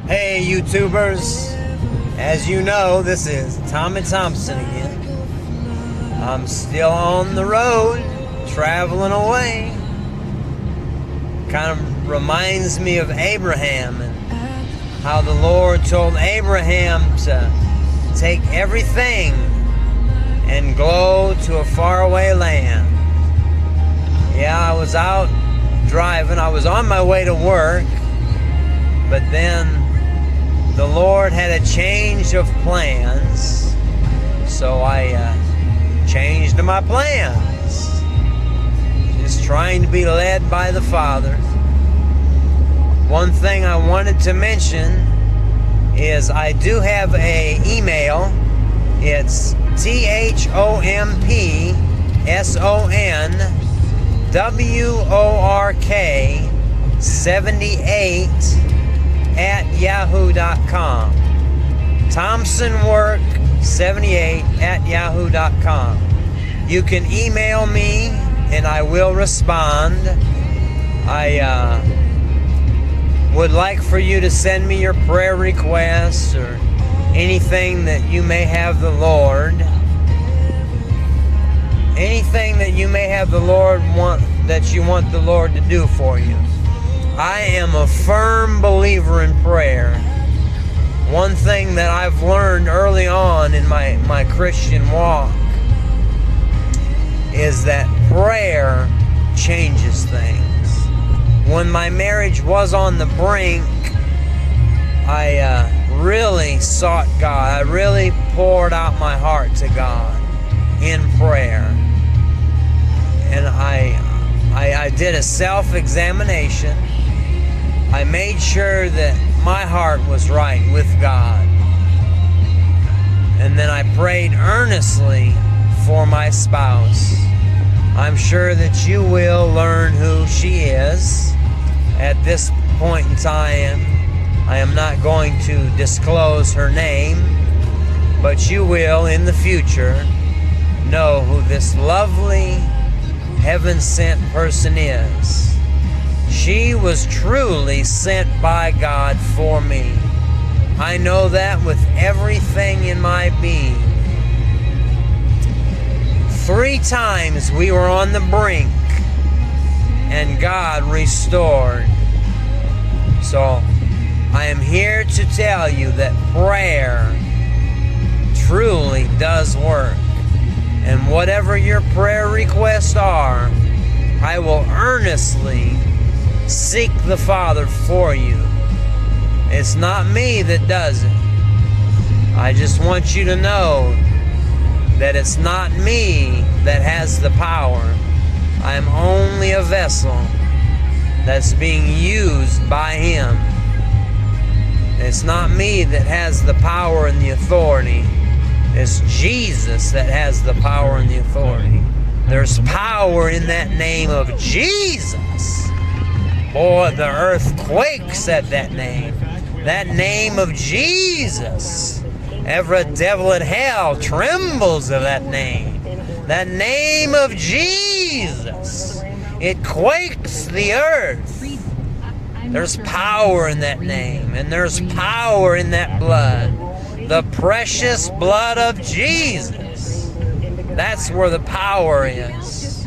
Hey YouTubers, as you know, this is Thompson again. I'm still on the road, traveling away. Kind of reminds me of Abraham and how the Lord told Abraham to take everything and go to a faraway land. Yeah, I was out driving, I was on my way to work, but then the Lord had a change of plans, so I changed my plans. Just trying to be led by the Father. One thing I wanted to mention is I do have an email. It's THOMPSONWORK78@yahoo.com. ThompsonWork78@yahoo.com. You can email me and I will respond. I would like for you to send me your prayer requests or anything that you may have the Lord. Anything that you may have the Lord that you want the Lord to do for you. I am a firm believer in prayer. One thing that I've learned early on in my Christian walk is that prayer changes things. When my marriage was on the brink, I really sought God. I really poured out my heart to God in prayer. And I did a self-examination. I made sure that my heart was right with God. And then I prayed earnestly for my spouse. I'm sure that you will learn who she is. At this point in time, I am not going to disclose her name, but you will in the future know who this lovely heaven-sent person is. She was truly sent by God for me. I know that with everything in my being. 3 times we were on the brink and God restored. So I am here to tell you that prayer truly does work. And whatever your prayer requests are, I will earnestly seek the Father for you. It's not me that does it. I just want you to know that it's not me that has the power. I'm only a vessel that's being used by Him. It's not me that has the power and the authority. It's Jesus that has the power and the authority. There's power in that name of Jesus. Boy, the earth quakes at that name. That name of Jesus. Every devil in hell trembles at that name. That name of Jesus. It quakes the earth. There's power in that name, and there's power in that blood. The precious blood of Jesus. That's where the power is.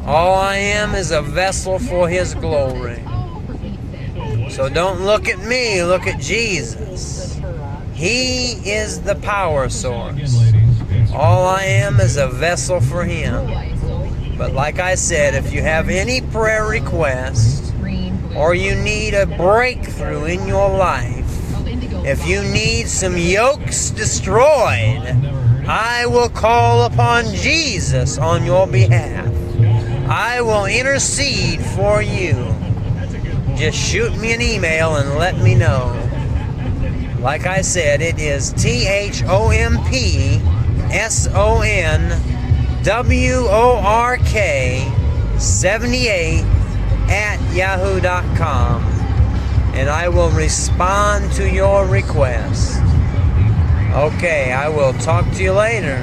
All I am is a vessel for His glory. So don't look at me, look at Jesus. He is the power source. All I am is a vessel for Him. But like I said, if you have any prayer requests, or you need a breakthrough in your life, if you need some yokes destroyed, I will call upon Jesus on your behalf. I will intercede for you. Just shoot me an email and let me know. Like I said, it is THOMPSONWORK78@yahoo.com, and I will respond to your request. Okay, I will talk to you later.